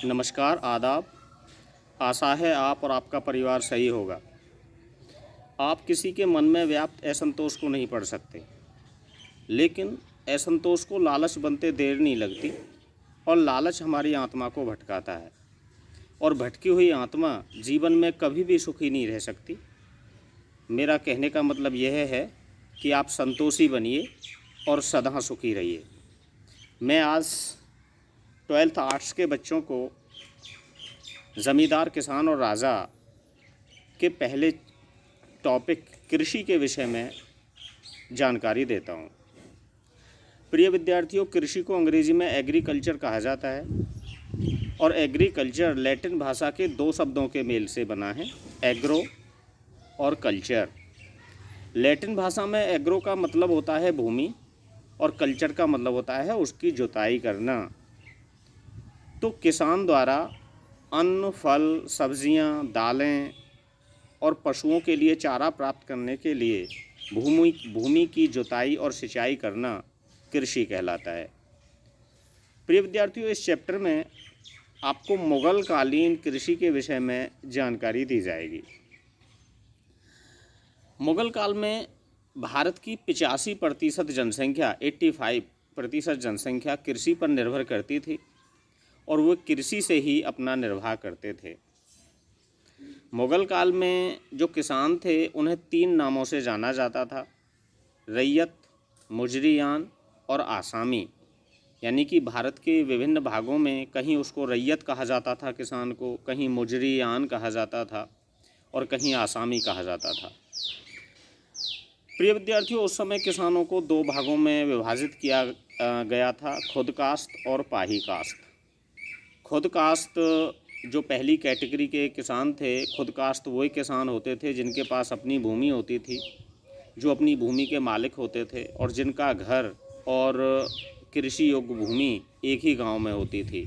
नमस्कार, आदाब। आशा है आप और आपका परिवार सही होगा। आप किसी के मन में व्याप्त असंतोष को नहीं पढ़ सकते, लेकिन असंतोष को लालच बनते देर नहीं लगती और लालच हमारी आत्मा को भटकाता है और भटकी हुई आत्मा जीवन में कभी भी सुखी नहीं रह सकती। मेरा कहने का मतलब यह है कि आप संतोषी बनिए और सदा सुखी रहिए। मैं आज 12th आर्ट्स के बच्चों को ज़मींदार, किसान और राजा के पहले टॉपिक कृषि के विषय में जानकारी देता हूँ। प्रिय विद्यार्थियों, कृषि को अंग्रेजी में एग्रीकल्चर कहा जाता है और एग्रीकल्चर लैटिन भाषा के दो शब्दों के मेल से बना है, एग्रो और कल्चर। लैटिन भाषा में एग्रो का मतलब होता है भूमि और कल्चर का मतलब होता है उसकी जुताई करना। तो किसान द्वारा अन्न, फल, सब्जियां, दालें और पशुओं के लिए चारा प्राप्त करने के लिए भूमि की जुताई और सिंचाई करना कृषि कहलाता है। प्रिय विद्यार्थियों, इस चैप्टर में आपको मुगल कालीन कृषि के विषय में जानकारी दी जाएगी। मुगल काल में भारत की 85% जनसंख्या 85% जनसंख्या कृषि पर निर्भर करती थी और वो कृषि से ही अपना निर्वाह करते थे। मुगल काल में जो किसान थे उन्हें 3 नामों से जाना जाता था, रैयत, मुजरियान और आसामी। यानी कि भारत के विभिन्न भागों में कहीं उसको रैयत कहा जाता था किसान को, कहीं मुजरियान कहा जाता था और कहीं आसामी कहा जाता था। प्रिय विद्यार्थियों, उस समय किसानों को 2 भागों में विभाजित किया गया था, खुद काश्त और पाही काश्त। खुद काश्त जो पहली कैटेगरी के किसान थे, खुद काश्त वही किसान होते थे जिनके पास अपनी भूमि होती थी, जो अपनी भूमि के मालिक होते थे और जिनका घर और कृषि योग्य भूमि एक ही गांव में होती थी।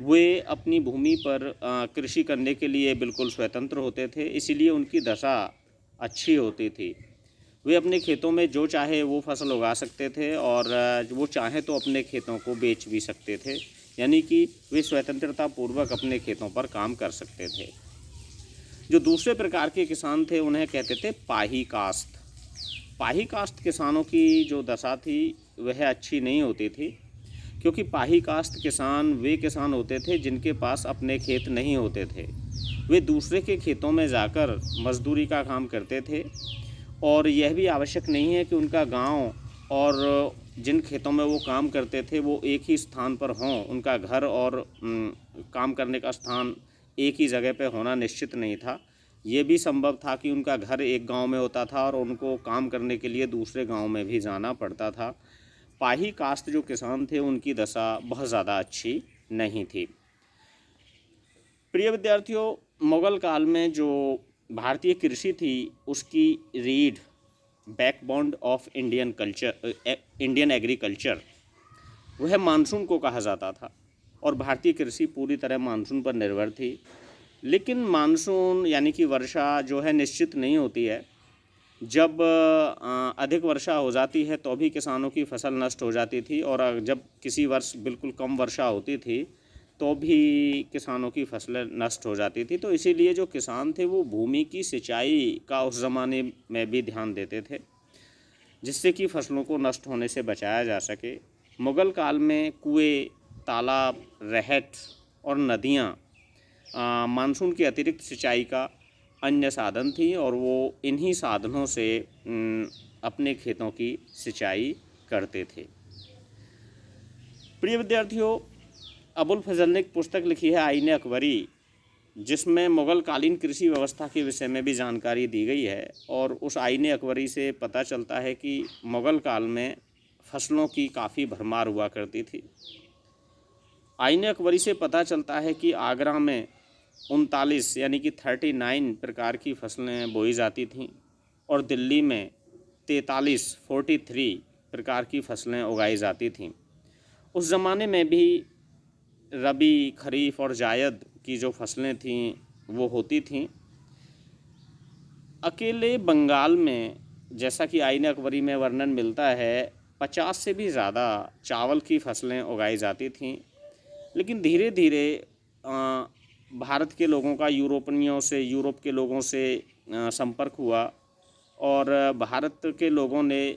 वे अपनी भूमि पर कृषि करने के लिए बिल्कुल स्वतंत्र होते थे, इसीलिए उनकी दशा अच्छी होती थी। वे अपने खेतों में जो चाहे वो फसल उगा सकते थे और वो चाहे तो अपने खेतों को बेच भी सकते थे, यानी कि वे स्वतंत्रता पूर्वक अपने खेतों पर काम कर सकते थे। जो दूसरे प्रकार के किसान थे उन्हें कहते थे पाही काश्त। पाही काश्त किसानों की जो दशा थी वह अच्छी नहीं होती थी, क्योंकि पाही काश्त किसान वे किसान होते थे जिनके पास अपने खेत नहीं होते थे। वे दूसरे के खेतों में जाकर मजदूरी का काम करते थे और यह भी आवश्यक नहीं है कि उनका गांव और जिन खेतों में वो काम करते थे वो एक ही स्थान पर हों। उनका घर और काम करने का स्थान एक ही जगह पे होना निश्चित नहीं था। ये भी संभव था कि उनका घर एक गांव में होता था और उनको काम करने के लिए दूसरे गांव में भी जाना पड़ता था। पाही कास्ट जो किसान थे उनकी दशा बहुत ज़्यादा अच्छी नहीं थी। प्रिय विद्यार्थियों, मुगल काल में जो भारतीय कृषि थी उसकी रीढ़, बैकबोन ऑफ इंडियन एग्रीकल्चर, वह मानसून को कहा जाता था और भारतीय कृषि पूरी तरह मानसून पर निर्भर थी। लेकिन मानसून यानी कि वर्षा जो है निश्चित नहीं होती है। जब अधिक वर्षा हो जाती है तो भी किसानों की फसल नष्ट हो जाती थी और जब किसी वर्ष बिल्कुल कम वर्षा होती थी तो भी किसानों की फसलें नष्ट हो जाती थी। तो इसीलिए जो किसान थे वो भूमि की सिंचाई का उस ज़माने में भी ध्यान देते थे, जिससे कि फसलों को नष्ट होने से बचाया जा सके। मुगल काल में कुएं, तालाब, रहट और नदियाँ मानसून के अतिरिक्त सिंचाई का अन्य साधन थी और वो इन्हीं साधनों से अपने खेतों की सिंचाई करते थे। प्रिय विद्यार्थियों, अबुल फजल ने एक पुस्तक लिखी है आईने अकबरी, जिसमें मुग़ल कालीन कृषि व्यवस्था के विषय में भी जानकारी दी गई है और उस आईने अकबरी से पता चलता है कि मुग़ल काल में फसलों की काफ़ी भरमार हुआ करती थी। आईने अकबरी से पता चलता है कि आगरा में 39 यानी कि 39 प्रकार की फसलें बोई जाती थीं और दिल्ली में 43 प्रकार की फसलें उगाई जाती थीं। उस ज़माने में भी रबी, खरीफ और जायद की जो फसलें थीं वो होती थीं। अकेले बंगाल में, जैसा कि आईने अकबरी में वर्णन मिलता है, 50 से भी ज़्यादा चावल की फसलें उगाई जाती थीं। लेकिन धीरे धीरे भारत के लोगों का यूरोप के लोगों से संपर्क हुआ और भारत के लोगों ने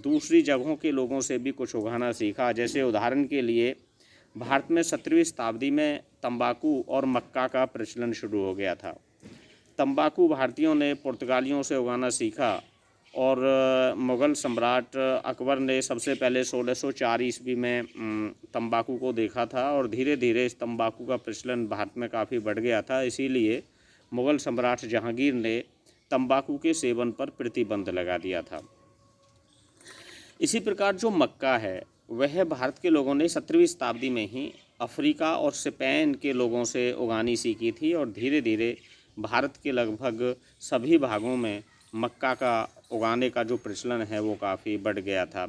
दूसरी जगहों के लोगों से भी कुछ उगाना सीखा। जैसे उदाहरण के लिए भारत में 17वीं शताब्दी में तंबाकू और मक्का का प्रचलन शुरू हो गया था। तंबाकू भारतीयों ने पुर्तगालियों से उगाना सीखा और मुग़ल सम्राट अकबर ने सबसे पहले 1604 ईस्वी में तंबाकू को देखा था और धीरे धीरे इस तंबाकू का प्रचलन भारत में काफ़ी बढ़ गया था। इसीलिए मुग़ल सम्राट जहांगीर ने तंबाकू के सेवन पर प्रतिबंध लगा दिया था। इसी प्रकार जो मक्का है वह भारत के लोगों ने 17वीं शताब्दी में ही अफ्रीका और स्पेन के लोगों से उगानी सीखी थी और धीरे धीरे भारत के लगभग सभी भागों में मक्का का उगाने का जो प्रचलन है वो काफ़ी बढ़ गया था।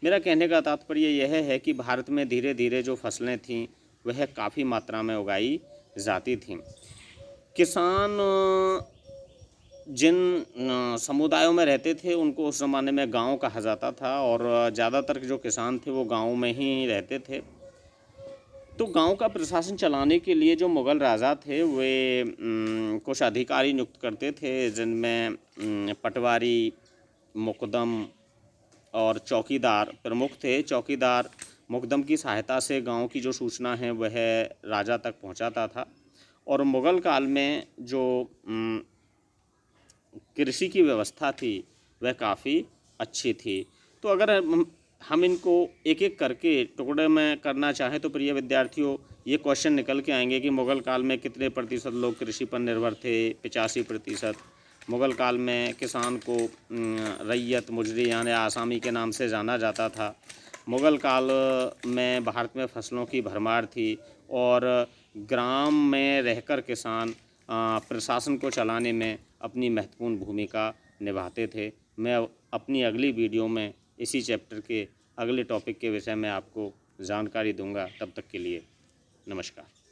मेरा कहने का तात्पर्य यह है कि भारत में धीरे धीरे जो फसलें थीं वह काफ़ी मात्रा में उगाई जाती थीं। किसान जिन समुदायों में रहते थे उनको उस ज़माने में गांव कहा जाता था और ज़्यादातर जो किसान थे वो गांव में ही रहते थे। तो गांव का प्रशासन चलाने के लिए जो मुग़ल राजा थे वे कुछ अधिकारी नियुक्त करते थे, जिनमें पटवारी, मुकदम और चौकीदार प्रमुख थे। चौकीदार मुकदम की सहायता से गांव की जो सूचना है वह राजा तक पहुंचाता था और मुग़ल काल में जो कृषि की व्यवस्था थी वह काफ़ी अच्छी थी। तो अगर हम इनको एक एक करके टुकड़े में करना चाहें तो प्रिय विद्यार्थियों ये क्वेश्चन निकल के आएंगे कि मुग़ल काल में कितने प्रतिशत लोग कृषि पर निर्भर थे? 85%। मुग़ल काल में किसान को रैयत मुजरी यानी आसामी के नाम से जाना जाता था। मुग़ल काल में भारत में फसलों की भरमार थी और ग्राम में रहकर किसान प्रशासन को चलाने में अपनी महत्वपूर्ण भूमिका निभाते थे। मैं अपनी अगली वीडियो में इसी चैप्टर के अगले टॉपिक के विषय में आपको जानकारी दूंगा। तब तक के लिए नमस्कार।